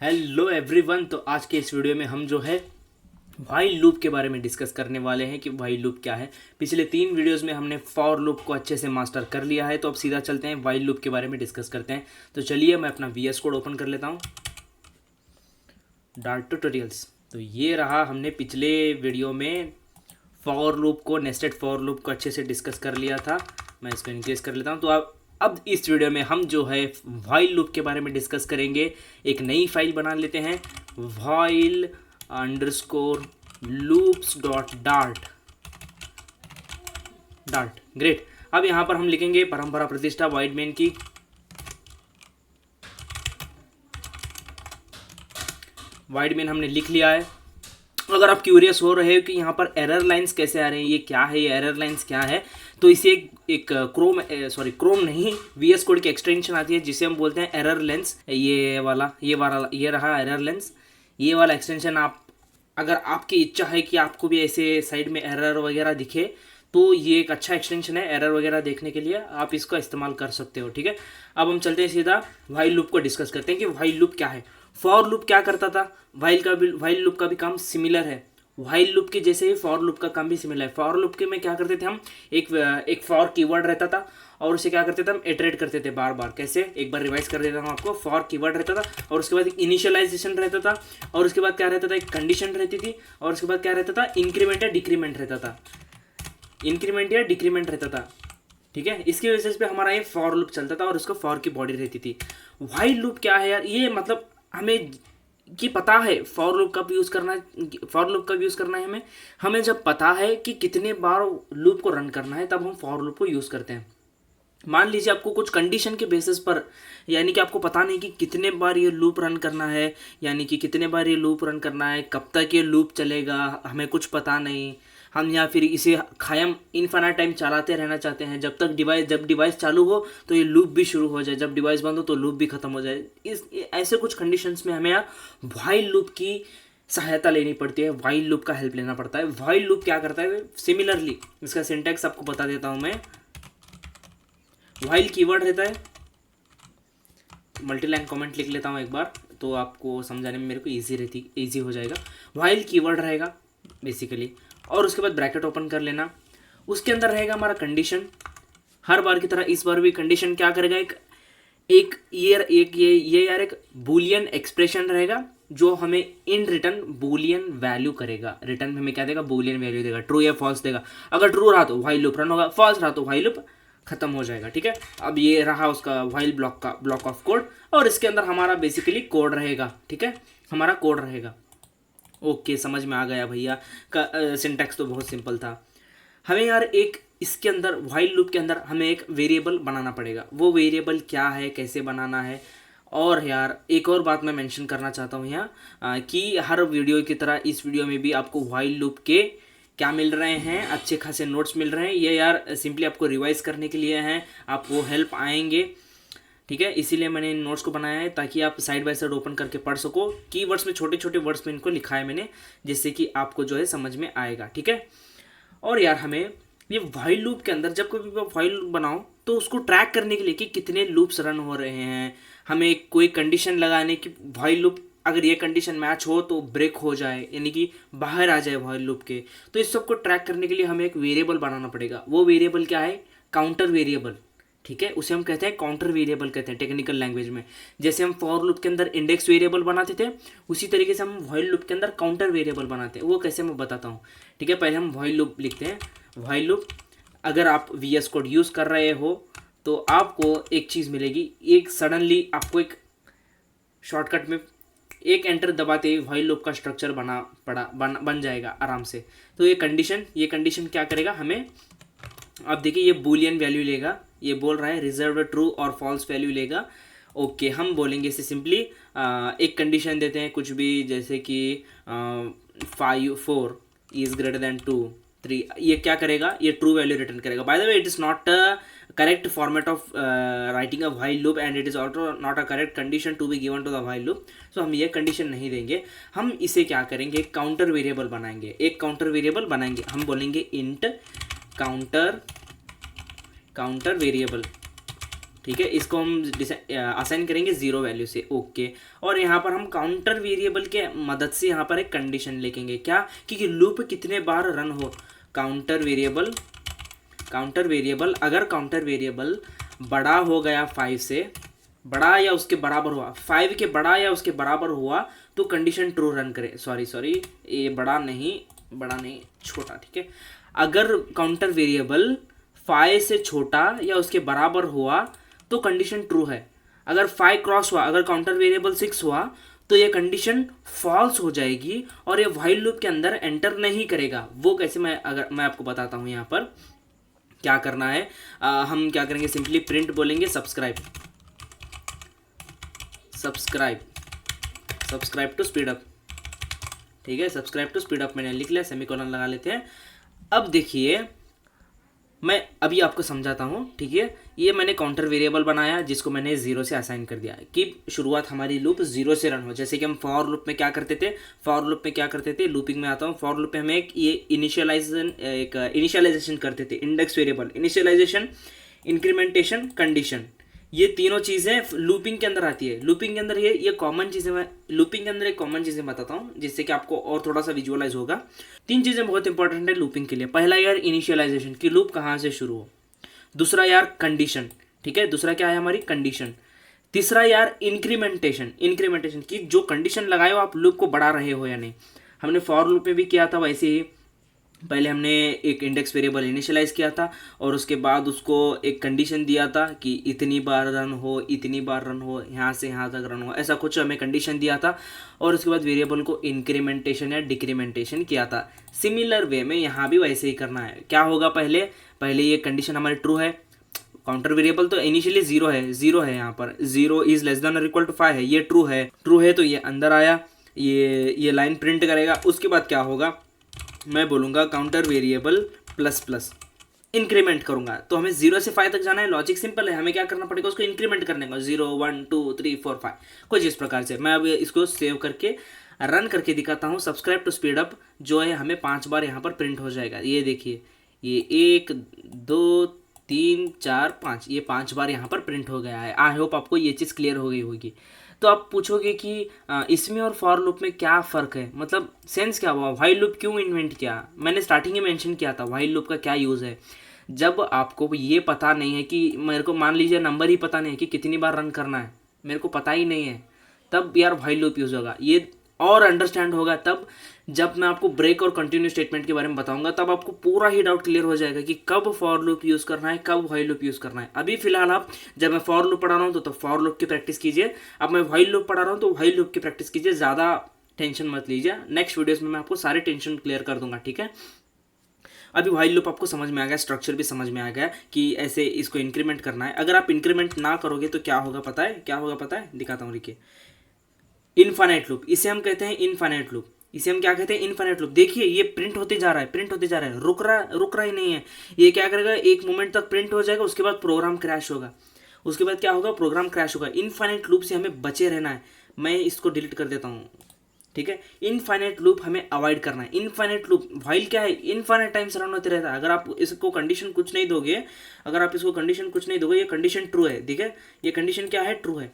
Hello everyone. तो आज के इस वीडियो में हम जो है वाइल लूप के बारे में डिस्कस करने वाले हैं कि वाइल लूप क्या है। पिछले 3 वीडियोस में हमने फॉर लूप को अच्छे से मास्टर कर लिया है, तो अब सीधा चलते हैं वाइल लूप के बारे में डिस्कस करते हैं। तो चलिए मैं अपना VS कोड ओपन कर लेता हूँ, डार्ट ट्यूटोरियल्स। तो ये रहा, हमने पिछले वीडियो में फॉर लूप को, नेस्टेड फॉर लूप को अच्छे से डिस्कस कर लिया था। मैं इसको इंक्रीज कर लेता हूँ। तो अब इस वीडियो में हम जो है वाइल लूप के बारे में डिस्कस करेंगे। एक नई फाइल बना लेते हैं, while underscore loops dot dart. Great. अब यहाँ पर हम लिखेंगे परंपरा प्रतिष्ठा वाइड मेन की। वाइड मेन हमने लिख लिया है। अगर आप क्यूरियस हो रहे हो कि यहाँ पर एरर लाइंस कैसे आ रहे हैं, ये क्या है, ये एरर लाइंस क्या है, तो इसे एक क्रोम नहीं, VS कोड की एक्सटेंशन आती है जिसे हम बोलते हैं एरर लेंस। ये रहा एरर लेंस। ये वाला एक्सटेंशन आप, अगर आपकी इच्छा है कि आपको भी ऐसे साइड में एरर वगैरह दिखे, तो ये एक अच्छा एक्सटेंशन है एरर वगैरह देखने के लिए, आप इसका इस्तेमाल कर सकते हो। ठीक है, अब हम चलते हैं सीधा वाइल लूप को डिस्कस करते हैं कि वाइल लूप क्या है। फॉर लूप क्या करता था, वाइल लूप का भी काम सिमिलर है। वाइल लूप के जैसे ही फॉर लूप का काम भी सिमिलर है। फॉर लूप के में क्या करते थे हम, एक फॉर कीवर्ड रहता था और उसे क्या करते थे हम, इटरेट करते थे बार बार। कैसे, एक बार रिवाइज कर देता हूँ आपको। फॉर कीवर्ड रहता था और उसके बाद एक इनिशियलाइजेशन रहता था और उसके बाद क्या रहता था, एक कंडीशन रहती थी और उसके बाद क्या रहता था, इंक्रीमेंट या डिक्रीमेंट रहता था। इंक्रीमेंट या डिक्रीमेंट रहता था। ठीक है, इसकी वजह से हमारा ये फॉर लूप चलता था और उसको फॉर की बॉडी रहती थी। वाइल लूप क्या है यार, ये मतलब हमें कि पता है फॉर लूप कब यूज़ करना है, फॉर लूप कब यूज़ करना है हमें जब पता है कि कितने बार लूप को रन करना है, तब हम फॉर लूप को यूज़ करते हैं। मान लीजिए आपको कुछ कंडीशन के बेसिस पर, यानी कि आपको पता नहीं कि कितने बार ये लूप रन करना है, यानी कि कितने बार ये लूप रन करना है, कब तक ये लूप चलेगा, हमें कुछ पता नहीं। हम या फिर इसे कायम इनफाइनाइट टाइम चलाते रहना चाहते हैं, जब डिवाइस चालू हो तो ये लूप भी शुरू हो जाए, जब डिवाइस बंद हो तो लूप भी खत्म हो जाए। ऐसे कुछ कंडीशंस में हमें वाइल लूप की सहायता लेनी पड़ती है, वाइल लूप का हेल्प लेना पड़ता है। वाइल लूप क्या करता है, सिमिलरली इसका सिंटैक्स आपको बता देता हूँ मैं। वाइल कीवर्ड रहता है, मल्टीलाइन कमेंट लिख लेता हूँ एक बार, तो आपको समझाने में मेरे को ईजी हो जाएगा। वाइल कीवर्ड रहेगा बेसिकली, और उसके बाद ब्रैकेट ओपन कर लेना। उसके अंदर रहेगा हमारा कंडीशन। हर बार की तरह इस बार भी कंडीशन क्या करेगा, एक बूलियन एक्सप्रेशन रहेगा जो हमें इन रिटर्न बूलियन वैल्यू करेगा। रिटर्न में हमें क्या देगा, बूलियन वैल्यू देगा, ट्रू या फॉल्स देगा। अगर ट्रू रहा तो वाइल लूप रन होगा, फॉल्स रहा तो वाइल लूप खत्म हो जाएगा। ठीक है, अब ये रहा उसका वाइल ब्लॉक ऑफ कोड, और इसके अंदर हमारा बेसिकली कोड रहेगा। ठीक है, हमारा कोड रहेगा। ओके, समझ में आ गया भैया का। सिंटैक्स तो बहुत सिंपल था। हमें यार एक इसके अंदर, वाइल लूप के अंदर हमें एक वेरिएबल बनाना पड़ेगा। वो वेरिएबल क्या है, कैसे बनाना है। और यार एक और बात मैं मेंशन करना चाहता हूँ यहाँ, कि हर वीडियो की तरह इस वीडियो में भी आपको वाइल लूप के क्या मिल रहे हैं, अच्छे खासे नोट्स मिल रहे हैं। ये यार सिंपली आपको रिवाइज करने के लिए हैं, आपको हेल्प आएंगे। ठीक है, इसीलिए मैंने इन नोट्स को बनाया है ताकि आप साइड बाय साइड ओपन करके पढ़ सको। कीवर्ड्स में, छोटे छोटे वर्ड्स में इनको लिखा है मैंने, जिससे कि आपको जो है समझ में आएगा। ठीक है, और यार हमें ये वाइल लूप के अंदर जब कभी वाइल लूप बनाओ तो उसको ट्रैक करने के लिए कि कितने लूप्स रन हो रहे हैं, हमें कोई कंडीशन लगाने की, वाइल लूप अगर ये कंडीशन मैच हो तो ब्रेक हो जाए, यानी कि बाहर आ जाए वाइल लूप के। तो इस सब को ट्रैक करने के लिए हमें एक वेरिएबल बनाना पड़ेगा। वो वेरिएबल क्या है, काउंटर वेरिएबल। ठीक है, उसे हम कहते हैं काउंटर वेरिएबल कहते हैं टेक्निकल लैंग्वेज में। जैसे हम फॉर लूप के अंदर इंडेक्स वेरिएबल बनाते थे, उसी तरीके से हम वाइल लूप के अंदर काउंटर वेरिएबल बनाते हैं। वो कैसे मैं बताता हूँ। ठीक है, पहले हम वाइल लूप लिखते हैं। वाइल लूप, अगर आप VS कोड यूज़ कर रहे हो तो आपको एक चीज़ मिलेगी, एक सडनली आपको एक शॉर्टकट में एक एंटर दबाते ही वाइल लूप का स्ट्रक्चर बन जाएगा आराम से। तो ये कंडीशन क्या करेगा हमें, अब देखिए ये बूलियन वैल्यू लेगा, ये बोल रहा है रिजर्व ट्रू और फॉल्स वैल्यू लेगा। ओके, हम बोलेंगे इसे सिंपली एक कंडीशन देते हैं कुछ भी, जैसे कि 4 इज ग्रेटर देन 2 3। ये क्या करेगा, ये ट्रू वैल्यू रिटर्न करेगा। By the way, it is not correct format of writing a while loop and it is also not a correct condition to be given to the while loop. So हम ये condition नहीं देंगे, हम इसे क्या करेंगे, counter variable बनाएंगे। एक काउंटर वेरिएबल बनाएंगे, हम बोलेंगे इंट काउंटर वेरिएबल। ठीक है, इसको हम असाइन करेंगे 0 वैल्यू से, ओके। और यहाँ पर हम काउंटर वेरिएबल के मदद से यहाँ पर एक कंडीशन लिखेंगे, क्या कि लूप कितने बार रन हो। काउंटर वेरिएबल अगर काउंटर वेरिएबल बड़ा हो गया 5 से, बड़ा या उसके बराबर हुआ, 5 के बड़ा या उसके बराबर हुआ तो कंडीशन ट्रू रन करे। सॉरी ये बड़ा नहीं छोटा, ठीक है। अगर काउंटर वेरिएबल 5 से छोटा या उसके बराबर हुआ तो कंडीशन ट्रू है। अगर 5 क्रॉस हुआ, अगर काउंटर वेरिएबल 6 हुआ तो ये कंडीशन फॉल्स हो जाएगी और ये व्हाइल लूप के अंदर एंटर नहीं करेगा। वो कैसे, मैं आपको बताता हूँ। यहाँ पर क्या करना है, हम क्या करेंगे, सिंपली प्रिंट बोलेंगे सब्सक्राइब टू स्पीड अप, ठीक है। सब्सक्राइब टू स्पीड अप मैंने लिख लिया, सेमीकोलन लगा लेते हैं। अब देखिए मैं अभी आपको समझाता हूँ, ठीक है। ये मैंने काउंटर वेरिएबल बनाया जिसको मैंने 0 से असाइन कर दिया कि शुरुआत हमारी लूप 0 से रन हो। जैसे कि हम फॉर लूप में क्या करते थे, लूपिंग में आता हूँ। फॉर लूप में हमें एक इनिशियलाइजेशन करते थे, index variable, initialisation, incrementation, condition. ये तीनों चीज़ें लूपिंग के अंदर आती है। लूपिंग के अंदर ये कॉमन चीज़ें, मैं लूपिंग के अंदर एक कॉमन चीज़ें बताता हूँ जिससे कि आपको और थोड़ा सा विजुअलाइज होगा। 3 चीज़ें बहुत इंपॉर्टेंट है लूपिंग के लिए। पहला यार इनिशियलाइजेशन, की लूप कहाँ से शुरू हो। दूसरा यार कंडीशन, ठीक है, दूसरा क्या है हमारी कंडीशन। तीसरा यार इंक्रीमेंटेशन की जो कंडीशन लगाए हो आप लूप को बढ़ा रहे हो या नहीं। हमने फॉर लूप में भी किया था वैसे ही। पहले हमने एक इंडेक्स वेरिएबल इनिशियलाइज किया था और उसके बाद उसको एक कंडीशन दिया था कि इतनी बार रन हो, यहाँ से यहाँ तक रन हो, ऐसा कुछ हमें कंडीशन दिया था। और उसके बाद वेरिएबल को इंक्रीमेंटेशन या डिक्रीमेंटेशन किया था। सिमिलर वे में यहाँ भी वैसे ही करना है। क्या होगा, पहले ये कंडीशन हमारी ट्रू है। काउंटर वेरिएबल तो इनिशियली 0 है, यहाँ पर 0 इज लेस देन और इक्वल टू 5 है, ये ट्रू है तो ये अंदर आया, ये लाइन प्रिंट करेगा। उसके बाद क्या होगा, मैं बोलूँगा counter variable plus plus, increment करूँगा। तो हमें 0 से 5 तक जाना है। लॉजिक सिंपल है, हमें क्या करना पड़ेगा, उसको इंक्रीमेंट करने का, 0 1 2 3 4 5 कुछ इस प्रकार से। मैं अब इसको सेव करके रन करके दिखाता हूँ। सब्सक्राइब टू स्पीड अप जो है हमें 5 बार यहाँ पर प्रिंट हो जाएगा। ये देखिए, ये 1 2 3 4 5, ये 5 बार यहाँ पर प्रिंट हो गया है। आई होप आपको ये चीज़ क्लियर हो गई होगी। तो आप पूछोगे कि इसमें और फॉर लूप में क्या फ़र्क है, मतलब सेंस क्या हुआ, व्हाइल लूप क्यों इन्वेंट किया। मैंने स्टार्टिंग में मेंशन किया था व्हाइल लूप का क्या यूज़ है। जब आपको ये पता नहीं है कि, मेरे को मान लीजिए नंबर ही पता नहीं है कि कितनी बार रन करना है, मेरे को पता ही नहीं है, तब यार व्हाइल लूप यूज़ होगा। ये और अंडरस्टैंड होगा तब जब मैं आपको ब्रेक और कंटिन्यू स्टेटमेंट के बारे में बताऊंगा, तब आपको पूरा ही डाउट क्लियर हो जाएगा कि कब फॉर लूप यूज़ करना है, कब व्हाइल लूप यूज़ करना है। अभी फिलहाल आप, जब मैं फॉर लूप पढ़ा रहा हूँ तो फॉर लूप की प्रैक्टिस कीजिए, अब मैं व्हाइल लूप पढ़ा रहा हूँ तो व्हाइल लूप की प्रैक्टिस कीजिए। ज़्यादा टेंशन मत लीजिए, नेक्स्ट वीडियोज़ में मैं आपको सारे टेंशन क्लियर कर दूंगा, ठीक है। अभी व्हाइल लूप आपको समझ में आ गया, स्ट्रक्चर भी समझ में आ गया कि ऐसे इसको इंक्रीमेंट करना है। अगर आप इंक्रीमेंट ना करोगे तो क्या होगा पता है, दिखाता हूँ, देखिए। इनफाइनाइट लूप, इसे हम कहते हैं इनफाइनाइट लूप। इसे हम क्या कहते हैं, इनफाइनाइट लूप। देखिए ये प्रिंट होते जा रहा है, रुक रहा ही नहीं है। ये क्या करेगा, एक मोमेंट तक प्रिंट हो जाएगा, उसके बाद प्रोग्राम क्रैश होगा। प्रोग्राम क्रैश होगा। इनफाइनाइट लूप से हमें बचे रहना है। मैं इसको डिलीट कर देता हूँ, ठीक है। इनफाइनाइट लूप हमें अवॉइड करना है। इनफाइनाइट लूप, व्हाइल क्या है, इनफाइनाइट टाइम्स रन होते रहता है। अगर आप इसको कंडीशन कुछ नहीं दोगे, ये कंडीशन ट्रू है, ठीक है। ये कंडीशन क्या है, ट्रू है।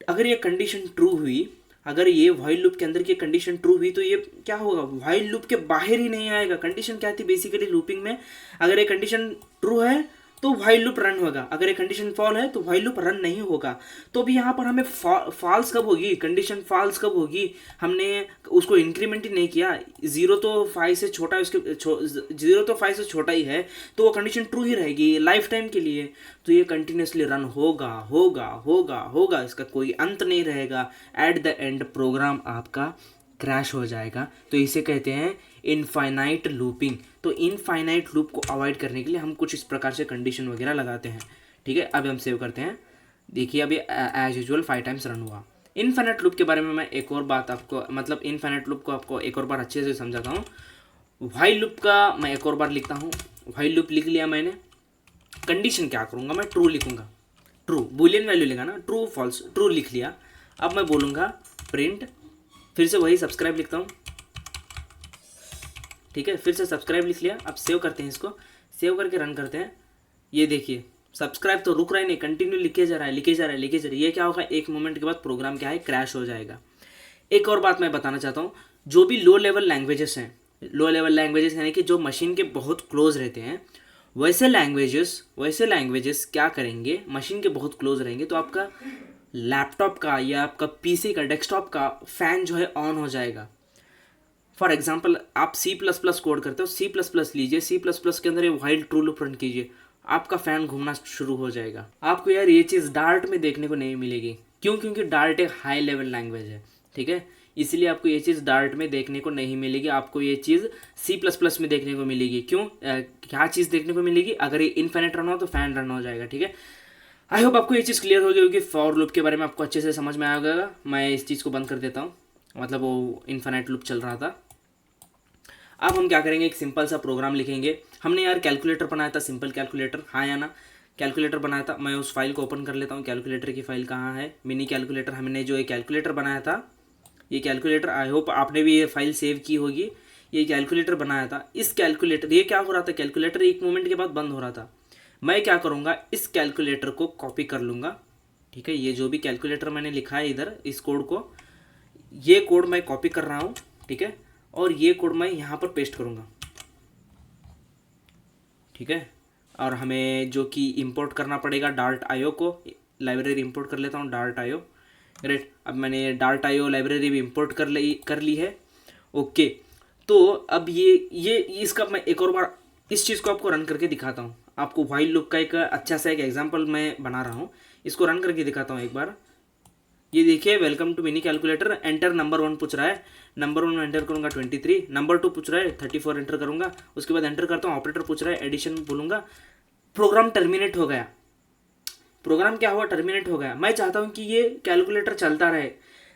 अगर ये कंडीशन ट्रू हुई, अगर ये व्हाइल लूप के अंदर की कंडीशन ट्रू हुई तो ये क्या होगा, व्हाइल लूप के बाहर ही नहीं आएगा। कंडीशन क्या थी बेसिकली लूपिंग में, अगर ये कंडीशन ट्रू है तो व्हाइल लूप रन होगा, अगर ये कंडीशन फॉल है तो व्हाइल लूप रन नहीं होगा। तो अभी यहाँ पर हमें फॉल्स कब होगी, कंडीशन फॉल्स कब होगी, हमने उसको इंक्रीमेंट ही नहीं किया। 0 तो 5 से छोटा है, 0 तो 5 से छोटा ही है, तो वो कंडीशन ट्रू ही रहेगी लाइफ टाइम के लिए। तो ये कंटिन्यूसली रन होगा, इसका कोई अंत नहीं रहेगा। एट द एंड प्रोग्राम आपका क्रैश हो जाएगा। तो इसे कहते हैं इनफाइनाइट लूपिंग। तो इनफाइनाइट लूप को अवॉइड करने के लिए हम कुछ इस प्रकार से कंडीशन वगैरह लगाते हैं, ठीक है। अब हम सेव करते हैं। देखिए अभी एज यूजुअल 5 टाइम्स रन हुआ। इनफाइनाइट लूप के बारे में मैं एक और बात आपको, मतलब इनफाइनाइट लूप को आपको एक और बार अच्छे से समझाता हूँ। व्हाइल लूप का मैं एक और बार लिखता हूँ। व्हाइल लूप लिख लिया मैंने, कंडीशन क्या करूँगा, मैं ट्रू लिखूँगा, ट्रू बूलियन वैल्यू लेगा ना, ट्रू फॉल्स, ट्रू लिख लिया। अब मैं बोलूँगा प्रिंट, फिर से वही सब्सक्राइब लिखता हूँ, ठीक है। फिर से सब्सक्राइब लिख लिया। अब सेव करते हैं, इसको सेव करके रन करते हैं। ये देखिए सब्सक्राइब तो रुक रहा ही नहीं, कंटिन्यू लिखे जा रहा है, लिखे जा रहा है, लिखे जा रहा है। ये क्या होगा, एक मोमेंट के बाद प्रोग्राम क्या है, क्रैश हो जाएगा। एक और बात मैं बताना चाहता हूँ, जो भी लो लेवल लैंग्वेजेस हैं, लो लेवल लैंग्वेजेस यानी कि जो मशीन के बहुत क्लोज रहते हैं, वैसे लैंग्वेजेस क्या करेंगे, मशीन के बहुत क्लोज रहेंगे तो आपका लैपटॉप का या आपका पीसी का, डेस्कटॉप का फैन जो है ऑन हो जाएगा। फॉर एग्जाम्पल आप C++ कोड करते हो, C++ लीजिए, C++ के अंदर ये व्हाइल ट्रू लूप रन कीजिए, आपका फैन घूमना शुरू हो जाएगा। आपको यार ये चीज़ डार्ट में देखने को नहीं मिलेगी। क्यों? क्योंकि डार्ट एक हाई लेवल लैंग्वेज है, ठीक है, इसलिए आपको ये चीज़ डार्ट में देखने को नहीं मिलेगी। आपको ये चीज़ C++ में देखने को मिलेगी। क्यों? क्या चीज़ देखने को मिलेगी, अगर ये इनफिनिट रन हो तो फैन रन हो जाएगा, ठीक है। आई होप आपको ये चीज़ क्लियर हो गई होगी, फॉर लूप के बारे में आपको अच्छे से समझ में आ गया। मैं इस चीज़ को बंद कर देता हूँ, मतलब वो इनफिनिट लूप चल रहा था। अब हम क्या करेंगे, एक सिंपल सा प्रोग्राम लिखेंगे। हमने यार कैलकुलेटर बनाया था, सिंपल कैलकुलेटर, हाँ या ना, कैलकुलेटर बनाया था। मैं उस फाइल को ओपन कर लेता हूँ, कैलकुलेटर की फाइल कहाँ है, मिनी कैलकुलेटर। हमने जो ये कैलकुलेटर बनाया था, ये कैलकुलेटर, आई होप आपने भी ये फाइल सेव की होगी। ये कैलकुलेटर बनाया था, इस कैलकुलेटर, ये क्या हो रहा था, कैलकुलेटर एक मोमेंट के बाद बंद हो रहा था। मैं क्या करूँगा, इस कैलकुलेटर को कॉपी कर लूँगा, ठीक है। ये जो भी कैलकुलेटर मैंने लिखा है इधर, इस कोड को, ये कोड मैं कॉपी कर रहा हूँ, ठीक है, और ये कोड मैं यहाँ पर पेस्ट करूँगा, ठीक है। और हमें जो कि इंपोर्ट करना पड़ेगा डार्ट आईओ को, लाइब्रेरी इंपोर्ट कर लेता हूँ, डार्ट आईओ, ग्रेट। अब मैंने डार्ट आईओ लाइब्रेरी भी इंपोर्ट कर ली है, ओके। तो अब ये इसका मैं एक और बार इस चीज़ को आपको रन करके दिखाता हूँ। आपको व्हाइल लूप का एक अच्छा सा एक एग्जांपल मैं बना रहा हूँ, इसको रन करके दिखाता हूँ एक बार। ये देखिए, welcome to mini calculator, enter number 1 पूछ रहा है, नंबर 1 में एंटर करूंगा 23, नंबर 2 पूछ रहा है 34 एंटर करूंगा, उसके बाद एंटर करता हूँ, ऑपरेटर पूछ रहा है एडिशन बोलूंगा, प्रोग्राम टर्मिनेट हो गया। प्रोग्राम क्या हुआ, टर्मिनेट हो गया। मैं चाहता हूँ कि ये कैलकुलेटर चलता रहे,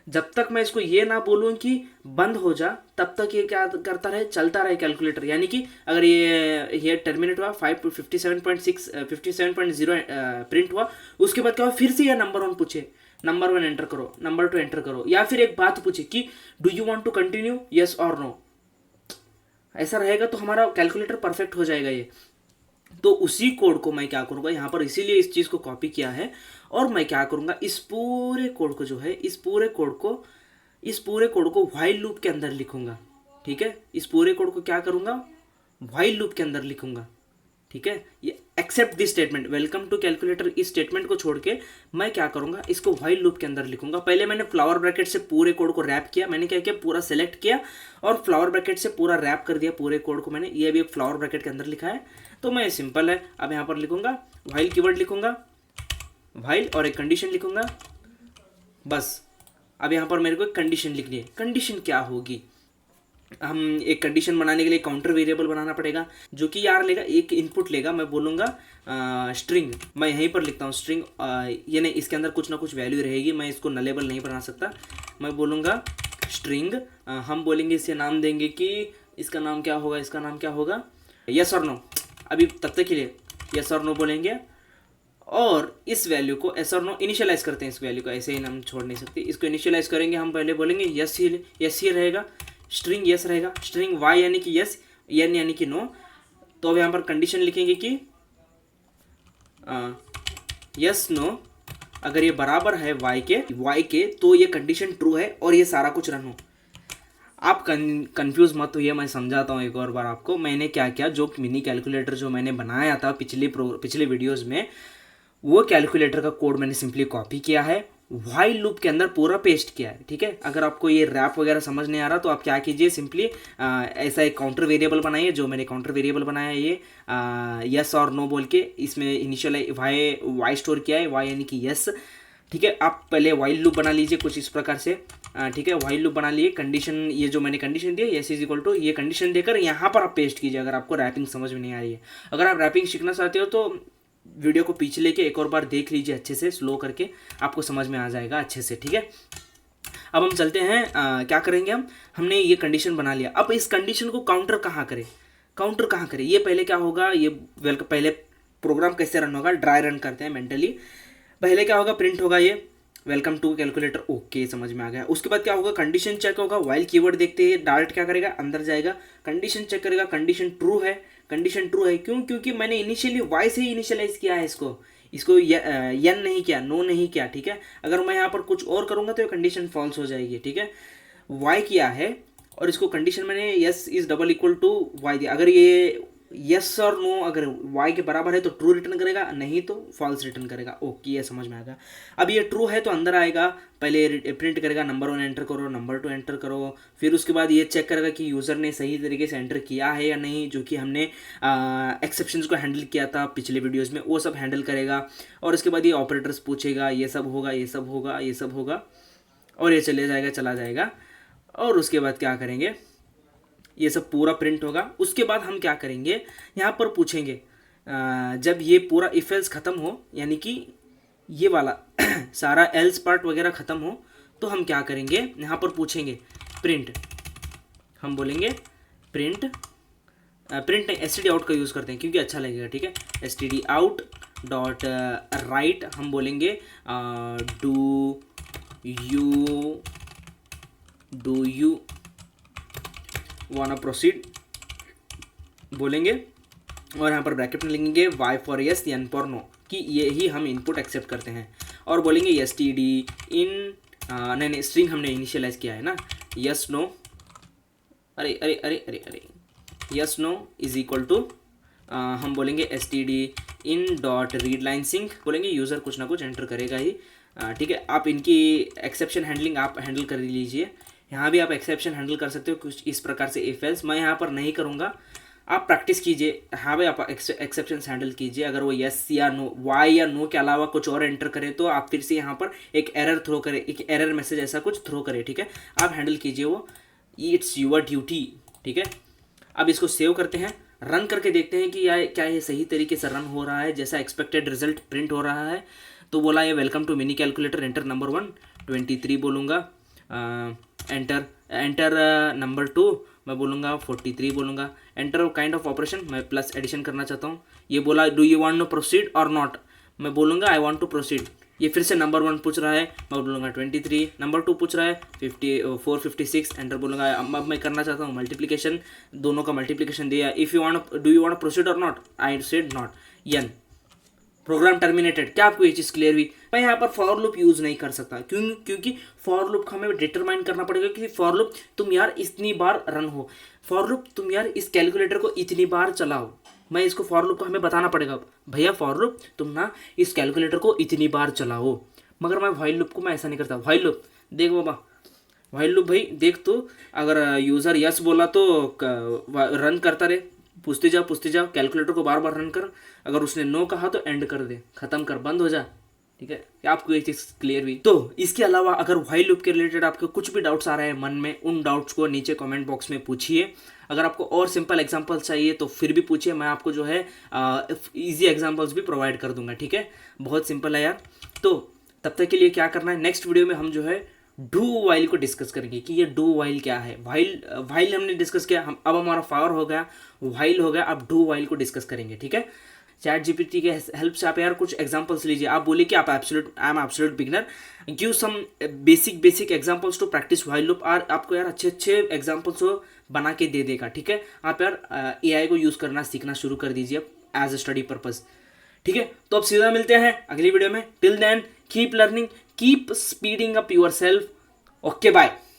जब तक मैं इसको ये ना बोलूँ कि बंद हो जा, तब तक ये क्या करता रहे, चलता रहे कैलकुलेटर। यानी कि अगर ये टर्मिनेट हुआ 57.0 प्रिंट हुआ, उसके बाद क्या हुआ, फिर से यह नंबर 1 पूछे, नंबर 1 एंटर करो, नंबर 2 एंटर करो, या फिर एक बात पूछे कि do you want to continue, yes और नो। ऐसा रहेगा तो हमारा कैलकुलेटर परफेक्ट हो जाएगा ये। तो उसी कोड को मैं क्या करूँगा यहाँ पर, इसीलिए इस चीज़ को कॉपी किया है, और मैं क्या करूँगा, इस पूरे कोड को जो है, इस पूरे कोड को व्हाइल लूप के अंदर लिखूँगा, ठीक है। इस पूरे कोड को क्या करूँगा, व्हाइल लूप के अंदर लिखूँगा, ठीक है। ये except this statement, welcome to calculator, इस स्टेटमेंट को छोड़ के मैं क्या करूँगा, इसको व्हाइल लूप के अंदर लिखूँगा। पहले मैंने फ्लावर ब्रैकेट से पूरे कोड को रैप किया, मैंने क्या किया, पूरा सेलेक्ट किया और फ्लावर ब्रैकेट से पूरा रैप कर दिया पूरे कोड को मैंने। ये भी एक फ्लावर ब्रैकेट के अंदर लिखा है, तो मैं सिंपल है। अब यहाँ पर लिखूँगा व्हाइल, कीवर्ड लिखूँगा व्हाइल और एक कंडीशन लिखूँगा, बस। अब यहाँ पर मेरे को एक कंडीशन लिखनी है। कंडीशन क्या होगी, हम एक कंडीशन बनाने के लिए काउंटर वेरिएबल बनाना पड़ेगा, जो कि यार लेगा, एक इनपुट लेगा। मैं बोलूँगा स्ट्रिंग, मैं यहीं पर लिखता हूँ स्ट्रिंग, ये नहीं, इसके अंदर कुछ ना कुछ वैल्यू रहेगी, मैं इसको नलेबल नहीं बना सकता। मैं बोलूँगा स्ट्रिंग, हम बोलेंगे, इसे नाम देंगे कि इसका नाम क्या होगा, इसका नाम क्या होगा, यस और नो। अभी तब तक के लिए यस और नो बोलेंगे, और इस वैल्यू को एस और नो इनिशियलाइज करते हैं। इस वैल्यू को ऐसे ही हम छोड़ नहीं सकते, इसको इनिशियलाइज करेंगे। हम पहले बोलेंगे यस ही रहेगा, स्ट्रिंग यस रहेगा, स्ट्रिंग वाई यानी कि यस, एन यानी कि नो। तो अब यहाँ पर कंडीशन लिखेंगे कि यस नो, अगर ये बराबर है वाई के तो ये कंडीशन ट्रू है और ये सारा कुछ रन हो। आप कंफ्यूज मत होइए, मैं समझाता हूँ एक और बार आपको। मैंने क्या किया, जो मिनी कैलकुलेटर जो मैंने बनाया था पिछले वीडियोज़ में, वो कैलकुलेटर का कोड मैंने सिंपली कॉपी किया है, व्हाइल लूप के अंदर पूरा पेस्ट किया है, ठीक है। अगर आपको ये रैप वगैरह समझ नहीं आ रहा तो आप क्या कीजिए, सिंपली ऐसा एक काउंटर वेरिएबल बनाइए, जो मैंने काउंटर वेरिएबल बनाया है ये यस और नो बोल के, इसमें इनिशियल वाई स्टोर किया है, वाई यानी कि यस, ठीक है। आप पहले व्हाइल लूप बना लीजिए कुछ इस प्रकार से, ठीक है। व्हाइल लूप बना लिए, कंडीशन, ये जो मैंने कंडीशन दी यस इज इक्वल टू, ये कंडीशन देकर यहाँ पर आप पेस्ट कीजिए, अगर आपको रैपिंग समझ में नहीं आ रही है। अगर आप रैपिंग सीखना चाहते हो तो वीडियो को पीछे लेके एक और बार देख लीजिए अच्छे से, स्लो करके, आपको समझ में आ जाएगा अच्छे से, ठीक है। अब हम चलते हैं, क्या करेंगे हमने ये कंडीशन बना लिया। अब इस कंडीशन को काउंटर कहाँ करें, ये पहले क्या होगा, ये पहले प्रोग्राम कैसे रन होगा, ड्राई रन करते हैं मेंटली। पहले क्या होगा, प्रिंट होगा ये वेलकम टू कैलकुलेटर, ओके, समझ में आ गया। उसके बाद क्या होगा, कंडीशन चेक होगा, व्हाइल कीवर्ड देखते हैं, डार्ट क्या करेगा, अंदर जाएगा, कंडीशन चेक करेगा, कंडीशन ट्रू है, कंडीशन ट्रू है। क्यों? क्योंकि मैंने इनिशियली वाई से ही इनिशियलाइज किया है इसको यन नहीं किया, नो नहीं किया, ठीक है। अगर मैं यहाँ पर कुछ और करूँगा तो ये कंडीशन फॉल्स हो जाएगी, ठीक है। वाई किया है और इसको कंडीशन मैंने yes is double equal to Y दिया। अगर ये यस और नो अगर वाई के बराबर है तो ट्रू रिटर्न करेगा, नहीं तो फॉल्स रिटर्न करेगा। ओके, ये समझ में आएगा। अब ये ट्रू है तो अंदर आएगा, पहले प्रिंट करेगा नंबर 1 एंटर करो, नंबर 2 एंटर करो, फिर उसके बाद ये चेक करेगा कि यूज़र ने सही तरीके से एंटर किया है या नहीं, जो कि हमने एक्सेप्शंस को हैंडल किया था पिछले वीडियोज़ में, वो सब हैंडल करेगा। और उसके बाद ये ऑपरेटर्स पूछेगा, ये सब होगा, ये सब होगा, ये सब होगा, और ये चला जाएगा। और उसके बाद क्या करेंगे, ये सब पूरा प्रिंट होगा। उसके बाद हम क्या करेंगे, यहाँ पर पूछेंगे जब ये पूरा इफ एल्स ख़त्म हो, यानी कि ये वाला सारा एल्स पार्ट वगैरह ख़त्म हो, तो हम क्या करेंगे, यहाँ पर पूछेंगे प्रिंट, हम बोलेंगे प्रिंट नहीं, std आउट का यूज़ करते हैं क्योंकि अच्छा लगेगा, ठीक है। std आउट डॉट राइट हम बोलेंगे डू यू वाना प्रोसीड बोलेंगे, और यहाँ पर ब्रैकेट में लिखेंगे y for yes, n for no, कि ये ही हम इनपुट एक्सेप्ट करते हैं। और बोलेंगे std इन नहीं स्ट्रिंग हमने इनिशियलाइज किया है ना, यस नो, अरे yes no is equal to हम बोलेंगे std in dot read line sync, बोलेंगे यूज़र कुछ ना कुछ एंटर करेगा ही, ठीक है। आप इनकी एक्सेप्शन हैंडलिंग आप हैंडल कर लीजिए, यहाँ भी आप एक्सेप्शन हैंडल कर सकते हो कुछ इस प्रकार से इफ एल्स। मैं यहाँ पर नहीं करूँगा, आप प्रैक्टिस कीजिए। हाँ भाई, आप एक्सेप्शन हैंडल कीजिए। अगर वो यस या नो, वाई या नो के अलावा कुछ और एंटर करे तो आप फिर से यहाँ पर एक एरर थ्रो करें, एक एरर मैसेज ऐसा कुछ थ्रो करें, ठीक है। आप हैंडल कीजिए वो, इट्स यूर ड्यूटी, ठीक है। अब इसको सेव करते हैं, रन करके देखते हैं कि क्या ये सही तरीके से रन हो रहा है, जैसा एक्सपेक्टेड रिजल्ट प्रिंट हो रहा है। तो बोला ये welcome to mini calculator, enter number 1 23 बोलूँगा, एंटर नंबर 2 मैं बोलूँगा 43 बोलूँगा, एंटर काइंड ऑफ ऑपरेशन मैं प्लस एडिशन करना चाहता हूँ। ये बोला do you want to proceed और नॉट, मैं बोलूँगा आई वांट टू प्रोसीड। ये फिर से नंबर 1 पूछ रहा है, मैं बोलूँगा 23, नंबर 2 पूछ रहा है 456, एंटर बोलूँगा। अब मैं करना चाहता हूँ मल्टीप्लिकेशन, दोनों का मल्टीप्लिकेशन दिया, if you want do you want proceed और नॉट, आई सेड नॉट, यन प्रोग्राम टर्मिनेटेड। क्या आपको ये चीज़ क्लियर हुई? मैं यहाँ पर फॉर लूप यूज़ नहीं कर सकता, क्योंकि फॉर लूप हमें डिटरमाइन करना पड़ेगा कि फॉर लूप तुम यार इतनी बार रन हो, फॉर लूप तुम यार इस कैलकुलेटर को इतनी बार चलाओ। मैं इसको फॉर लूप को हमें बताना पड़ेगा, भैया फॉर लूप तुम ना इस कैलकुलेटर को इतनी बार चलाओ। मगर मैं व्हाइल लूप को मैं ऐसा नहीं करता। व्हाइल लूप देख बाबा, व्हाइल लूप भाई देख, तो अगर यूज़र यस बोला तो रन करता रहे, पूछते जाओ, कैलकुलेटर को बार बार रन कर, अगर उसने नो कहा तो एंड कर दे, ख़त्म कर, बंद हो जा, ठीक है। आपको ये चीज़ क्लियर हुई? तो इसके अलावा अगर व्हाइल लूप के रिलेटेड आपको कुछ भी डाउट्स आ रहे हैं मन में, उन डाउट्स को नीचे कमेंट बॉक्स में पूछिए। अगर आपको और सिंपल एग्जांपल्स चाहिए तो फिर भी पूछिए, मैं आपको जो है ईजी एग्जांपल्स भी प्रोवाइड कर दूंगा, ठीक है। बहुत सिंपल है यार। तो तब तक के लिए क्या करना है, नेक्स्ट वीडियो में हम जो है डू वाइल को डिस्कस करेंगे कि ये डू वाइल क्या है। वाइल हमने डिस्कस किया, अब हमारा फॉर हो गया, वाइल हो गया, अब डू वाइल को डिस्कस करेंगे, ठीक है। चैट जीपीटी के हेल्प से आप यार कुछ एग्जांपल्स लीजिए। आप बोलिए कि आप I am absolute beginner, give some basic examples to practise while loop, और आपको यार अच्छे एग्जांपल्स को बना के दे देगा, ठीक है। आप यार एआई को यूज़ करना सीखना शुरू कर दीजिए एज अ स्टडी पर्पज़, ठीक है। तो अब सीधा मिलते हैं अगली वीडियो में। Till then keep learning, keep speeding up yourself. Okay bye.